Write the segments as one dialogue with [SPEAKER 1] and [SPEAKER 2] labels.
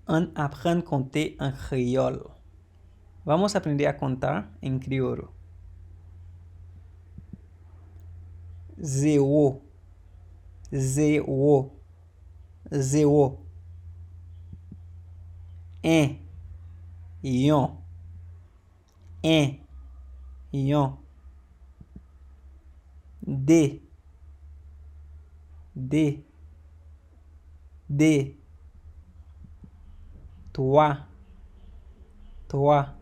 [SPEAKER 1] On aprende a contar en criollo. Vamos a aprender a contar en criollo. 0, 0, 0. 1, 1, 1, 1. 2, 2, 2. 3, 3, 3. 4,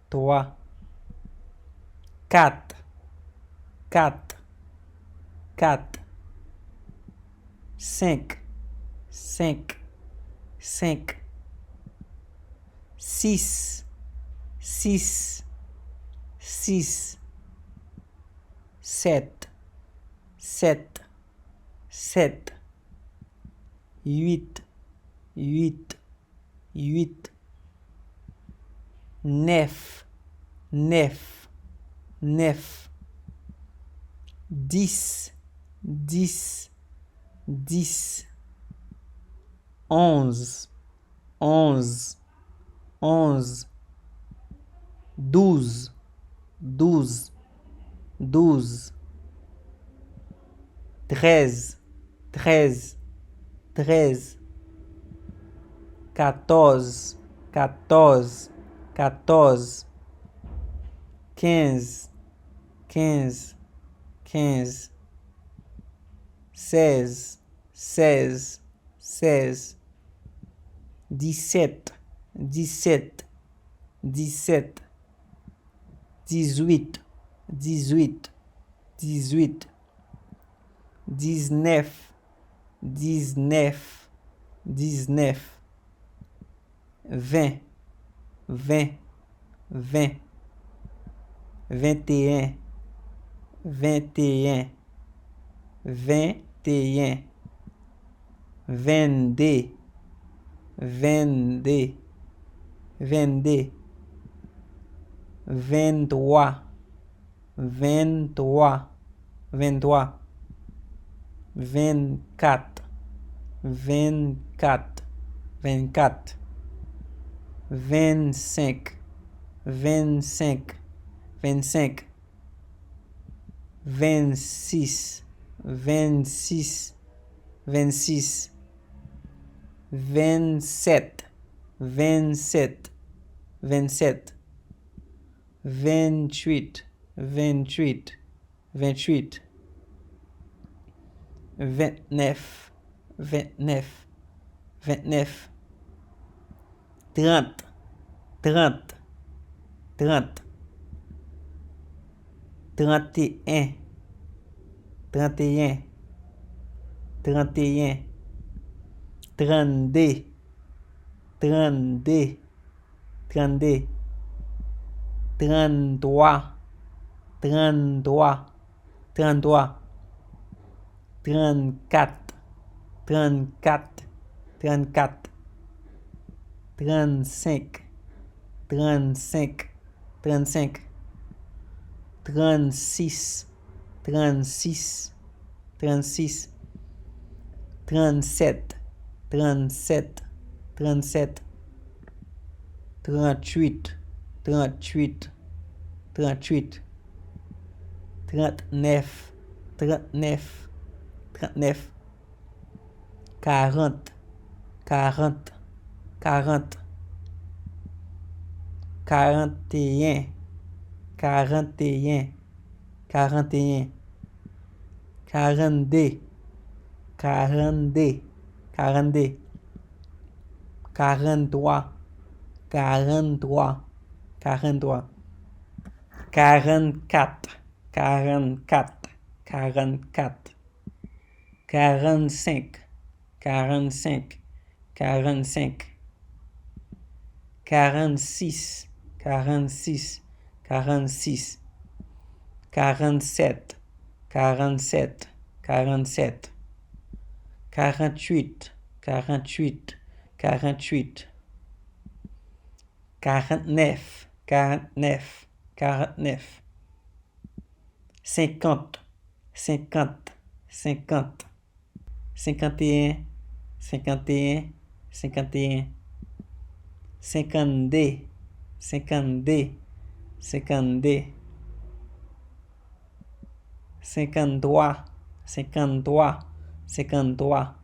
[SPEAKER 1] 4, 4. 5, 5, 5. 6, 6, 6. 7, 7, 7. 8, 8, 8. 9, 9, 9. 10, 10, 10. 11, 11, 11. 12, 12, 12. 13, 13, 13. 14, 14, 14. 15, 15, 15. 16, 16, 16. 17, 17, 17. 18, 18, 18. 19, 19, 19. 20, 20, 20. 21, 21, 21. 22, 22, 22. 23, 23, 23. 24, 24, 24. 25, 25, 25. 26, 26, 26. 27, 27, 27. 28, 28, 28. 29, 29, 29. 30, 30, 30. 31, 31, 31. 32, 32, 32. 33, 33, 33. 34, 34, 34. 35, 35, 35. 36, 36, 36. 37, 37, 37. 38, 38, 38. 39, 39, 39. 40, 40, 40. 41, 41, 41. 42, 42, 42. 43, 43, 43. 44, 44, 44. 45, 45, 45. 46, 46, 46. 47, 47, 47. 48, 48, 48. 49, 49, 49. 50, 50, 50. 51, 51, 51, 52, 52, 52, 53, 53, 53, 54, 54, 54,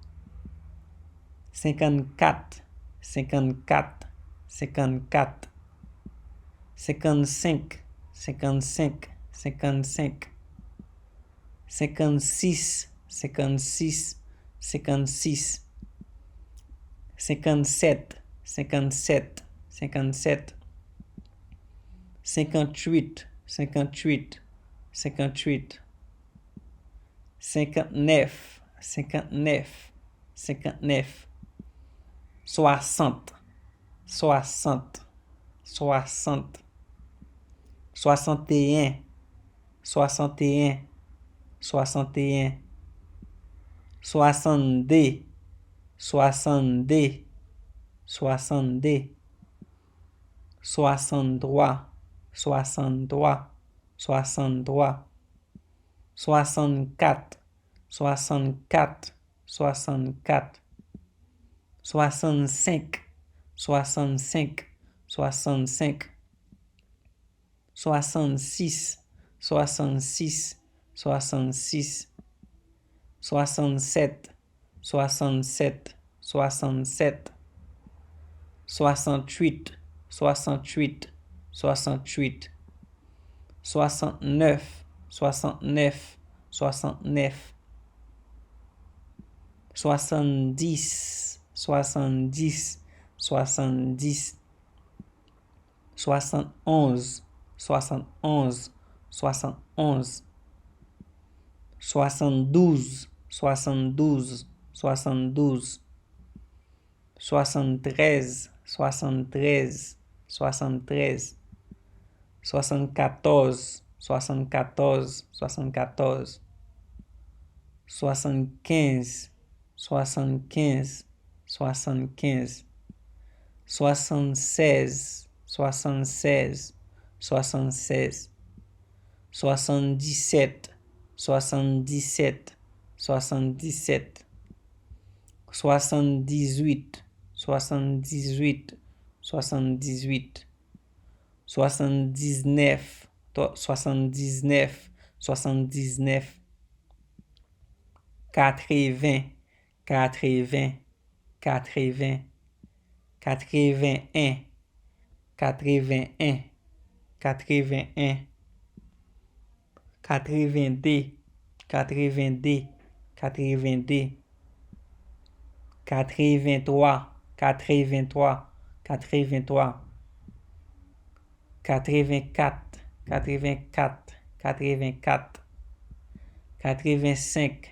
[SPEAKER 1] 55, 55, 55, 56, 56, 56, 57, 57, 57, 58, 58, 58, 59, 59, 59, 60, 60, 60, 61, 61, 61, 62, 62, 62, 63, 63, 63, 64, 64, 64, 65, 65, 65, 66, 66, 66, 67, 67, 67, 68, 68, 68, 69, 69, 69, 70, 70, 70, 71, 71, 71, 72, 72, 72, 73, 73, 73, 74, 74, 74, 75, 75, 75, 76, 76, 76, 77, 77, 77, 78, 78, 78, 79, 79, 79, 80, 80, 80, 81, 81, 81, 82, 82, 82, 83, 83, 83, 84, 84, 84, 85, 85, 85, 86,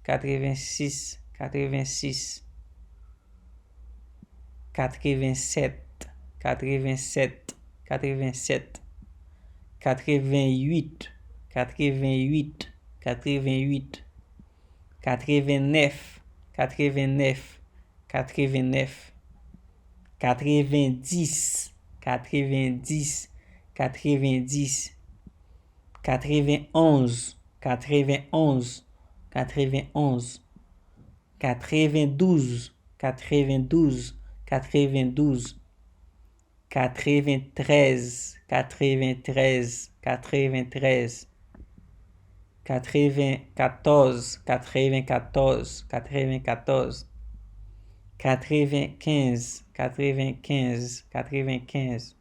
[SPEAKER 1] 86, 86, 87, 87, 87, 88, 88, 88, 89, 89, 89, 90, 90, 90, 91, 91, 91, 92, 92, 92, 93, 93, 93, 94, 94, 94, 95, 95, 95,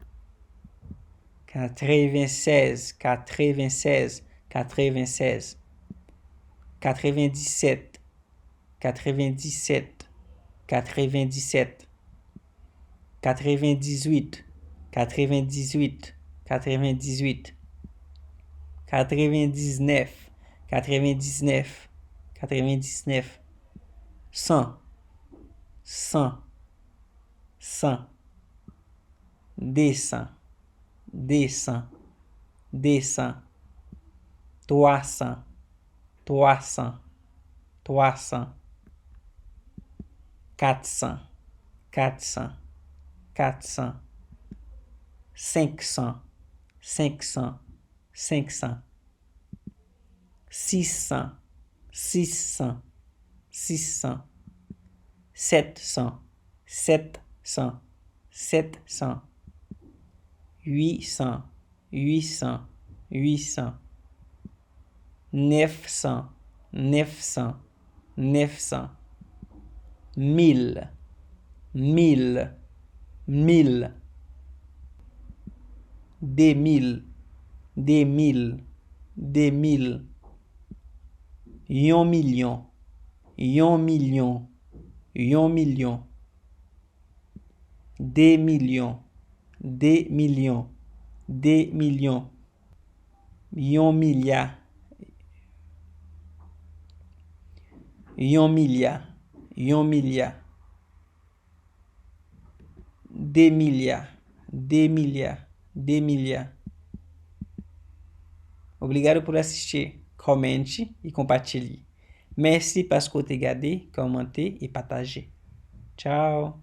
[SPEAKER 1] 96, 96, 96, 97, 97, 97, 98, 98, 98, 99, 99, 99, 100, 100, 100, 200, 200, 200, 300, 300, 300, 400, 400, 400, 500, 500, 500, 600, 600, 600, 700, 700, 700, 800, 800, 800, 900, 900, 900, 1000, 1000, 1000, 2000, 2000, 2000, 1 million, 1 million, 1 million, 2 millions, 2 millions, 2 millions, 1 milliard, 1 milliard, 1 milliard, 2 milliards, 2 milliards, 2 milliards. Obrigado por assistir. Comente e compartilhe. Merci parce que vous avez regardé, commenté et partagé. Ciao!